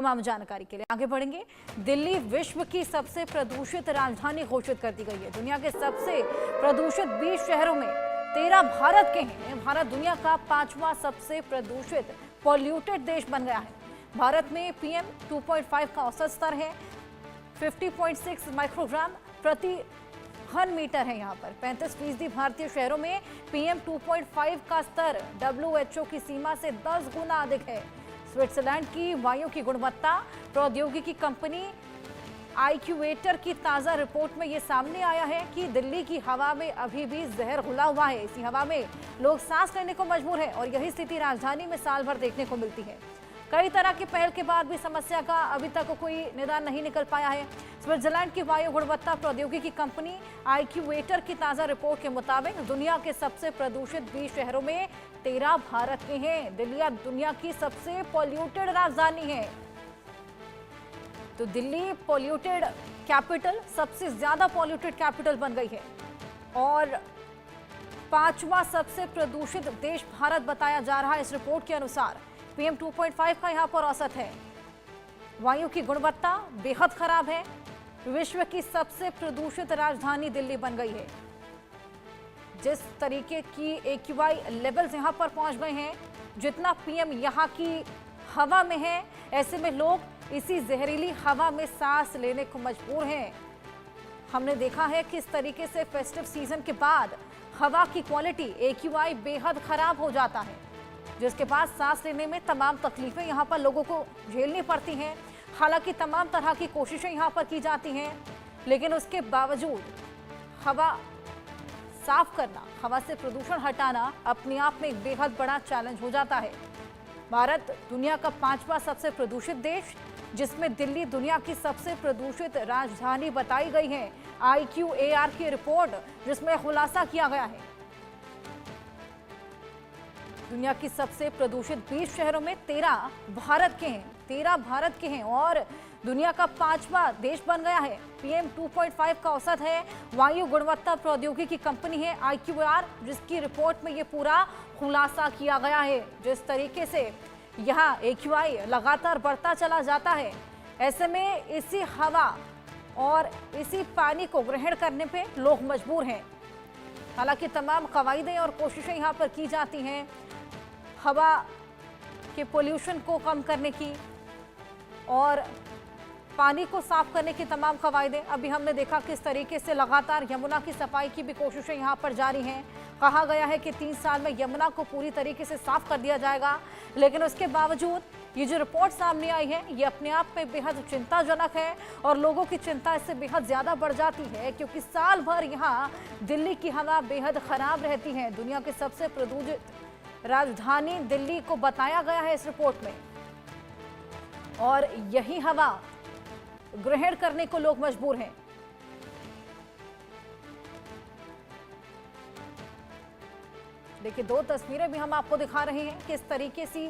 तमाम जानकारी के लिए आगे बढ़ेंगे। दिल्ली विश्व की सबसे प्रदूषित राजधानी घोषित कर दी गई है। दुनिया के सबसे प्रदूषित 20 शहरों में 13 भारत के हैं। भारत दुनिया का 5वां सबसे प्रदूषित पॉल्यूटेड देश बन गया है। भारत में PM 2.5 का औसत स्तर है 50.6 माइक्रोग्राम प्रति घन मीटर है। यहाँ पर 35% भारतीय शहरों में PM 2.5 का स्तर WHO की सीमा से 10 गुना अधिक है। स्विट्जरलैंड की वायु की गुणवत्ता प्रौद्योगिकी कंपनी आईक्यूएटर की ताजा रिपोर्ट में यह सामने आया है कि दिल्ली की हवा में अभी भी जहर घुला हुआ है। इसी हवा में लोग सांस लेने को मजबूर हैं और यही स्थिति राजधानी में साल भर देखने को मिलती है। कई तरह की पहल के बाद भी समस्या का अभी तक कोई निदान नहीं निकल पाया है। स्विट्जरलैंड की वायु गुणवत्ता प्रौद्योगिकी कंपनी आईक्यूएटर की ताजा रिपोर्ट के मुताबिक दुनिया के सबसे प्रदूषित 20 शहरों में 13 भारत के हैं। दिल्ली अब दुनिया की सबसे पॉल्यूटेड राजधानी है। तो दिल्ली पॉल्यूटेड कैपिटल, सबसे ज्यादा पॉल्यूटेड कैपिटल बन गई है और 5वां सबसे प्रदूषित देश भारत बताया जा रहा है। इस रिपोर्ट के अनुसार PM 2.5 का यहाँ पर औसत है। वायु की गुणवत्ता बेहद खराब है। विश्व की सबसे प्रदूषित राजधानी दिल्ली बन गई है। जिस तरीके की AQI लेवल्स यहाँ पर पहुंच गए हैं, जितना PM यहाँ की हवा में है, ऐसे में लोग इसी जहरीली हवा में सांस लेने को मजबूर हैं। हमने देखा है किस तरीके से फेस्टिव सीजन के बाद हवा की क्वालिटी AQI बेहद खराब हो जाता है, जिसके बाद सांस लेने में तमाम तकलीफें यहाँ पर लोगों को झेलनी पड़ती हैं। हालांकि तमाम तरह की कोशिशें यहाँ पर की जाती हैं, लेकिन उसके बावजूद हवा साफ करना, हवा से प्रदूषण हटाना अपने आप में एक बेहद बड़ा चैलेंज हो जाता है। भारत दुनिया का 5वां सबसे प्रदूषित देश, जिसमें दिल्ली दुनिया की सबसे प्रदूषित राजधानी बताई गई है। IQAR की रिपोर्ट जिसमें खुलासा किया गया है दुनिया की सबसे प्रदूषित 20 शहरों में 13 भारत के हैं। 13 भारत के हैं और दुनिया का 5वां देश बन गया है। PM 2.5 का औसत है। वायु गुणवत्ता प्रौद्योगिकी कंपनी है IQAR, जिसकी रिपोर्ट में ये पूरा खुलासा किया गया है। जिस तरीके से यहाँ AQI लगातार बढ़ता चला जाता है, ऐसे में इसी हवा और इसी पानी को ग्रहण करने पे लोग मजबूर हैं। हालांकि तमाम कवायदें और कोशिशें यहाँ पर की जाती हैं हवा के पोल्यूशन को कम करने की और पानी को साफ करने की तमाम कवायदें। अभी हमने देखा किस तरीके से लगातार यमुना की सफाई की भी कोशिशें यहाँ पर जारी हैं। कहा गया है कि 3 साल में यमुना को पूरी तरीके से साफ कर दिया जाएगा, लेकिन उसके बावजूद ये जो रिपोर्ट सामने आई है, ये अपने आप में बेहद चिंताजनक है और लोगों की चिंता इससे बेहद ज़्यादा बढ़ जाती है, क्योंकि साल भर यहाँ दिल्ली की हवा बेहद खराब रहती है। दुनिया के सबसे प्रदूषित राजधानी दिल्ली को बताया गया है इस रिपोर्ट में, और यही हवा ग्रहण करने को लोग मजबूर हैं। देखिए, 2 तस्वीरें भी हम आपको दिखा रहे हैं किस तरीके से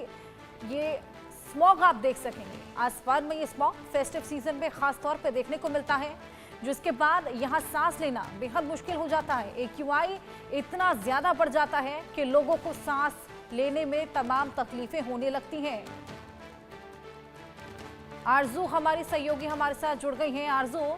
ये स्मॉग आप देख सकेंगे। आसमान में ये स्मॉग फेस्टिव सीजन में खास तौर पे देखने को मिलता है, जिसके बाद यहाँ सांस लेना बेहद मुश्किल हो जाता है। AQI इतना ज्यादा बढ़ जाता है कि लोगों को सांस लेने में तमाम तकलीफें होने लगती हैं। आरजू हमारी सहयोगी हमारे साथ जुड़ गई हैं। आरजू,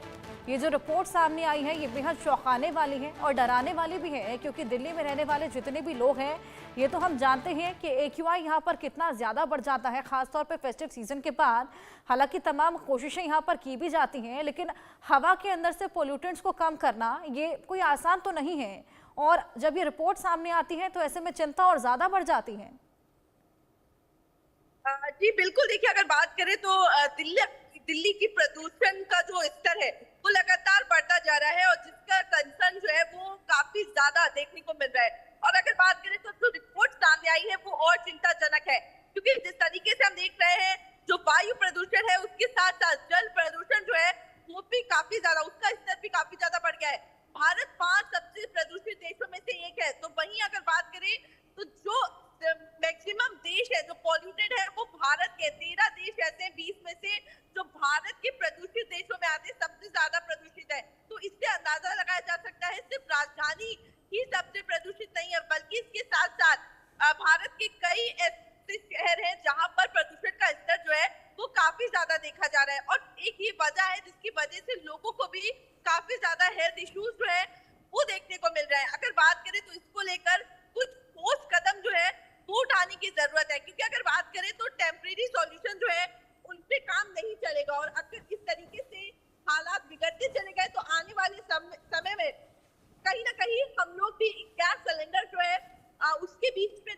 ये जो रिपोर्ट सामने आई है, ये बेहद चौंकाने वाली है और डराने वाली भी है, क्योंकि दिल्ली में रहने वाले जितने भी लोग हैं, ये तो हम जानते हैं कि AQI यहाँ पर कितना ज़्यादा बढ़ जाता है, खासतौर पे फेस्टिव सीजन के बाद। हालांकि तमाम कोशिशें यहाँ पर की भी जाती हैं, लेकिन हवा के अंदर से पोल्यूटेंट्स को कम करना ये कोई आसान तो नहीं है, और जब ये रिपोर्ट सामने आती है तो ऐसे में चिंता और ज़्यादा बढ़ जाती है। जी बिल्कुल, देखिए अगर बात करें तो दिल्ली की प्रदूषण का जो स्तर है वो लगातार बढ़ता जा रहा है और जिसका कंसर्न जो है वो काफी ज्यादा देखने को मिल रहा है। और अगर बात करें तो जो रिपोर्ट सामने आई है वो और चिंताजनक है, क्योंकि जिस तरीके से हम देख रहे हैं जो वायु प्रदूषण है उसके साथ साथ जल प्रदूषण जो है वो भी काफी ज्यादा, उसका स्तर भी काफी ज्यादा बढ़ गया है। भारत 5 सबसे प्रदूषित देशों में से एक है। तो वहीं अगर बात करें तो जो मैक्सिमम देश है जो पॉल्यूटेड है वो भारत के 13 देश ऐसे 20 में से जो भारत के प्रदूषित देशों में आते सबसे ज्यादा प्रदूषित है। तो इससे अंदाजा लगाया जा सकता है सिर्फ राजधानी ही सबसे प्रदूषित नहीं है, बल्कि इसके साथ साथ भारत के कई ऐसे शहर हैं जहां पर प्रदूषण का स्तर जो है वो काफी ज्यादा ज्यादा देखा जा रहा है। और एक ये वजह है जिसकी वजह से लोगों को भी काफी ज्यादा हेल्थ इश्यूज जो है वो देखने को मिल रहा है। अगर बात करें तो इसको लेकर कुछ ठोस कदम जो है वो उठाने की जरूरत है, क्योंकि अगर बात करें तो टेम्परेरी सॉल्यूशन जो है उनसे काम नहीं चलेगा। और अगर इस तरीके से हालात बिगड़ते चले गए तो आने वाले समय में कहीं ना कहीं हम लोग भी गैस सिलेंडर जो है उसके बीच में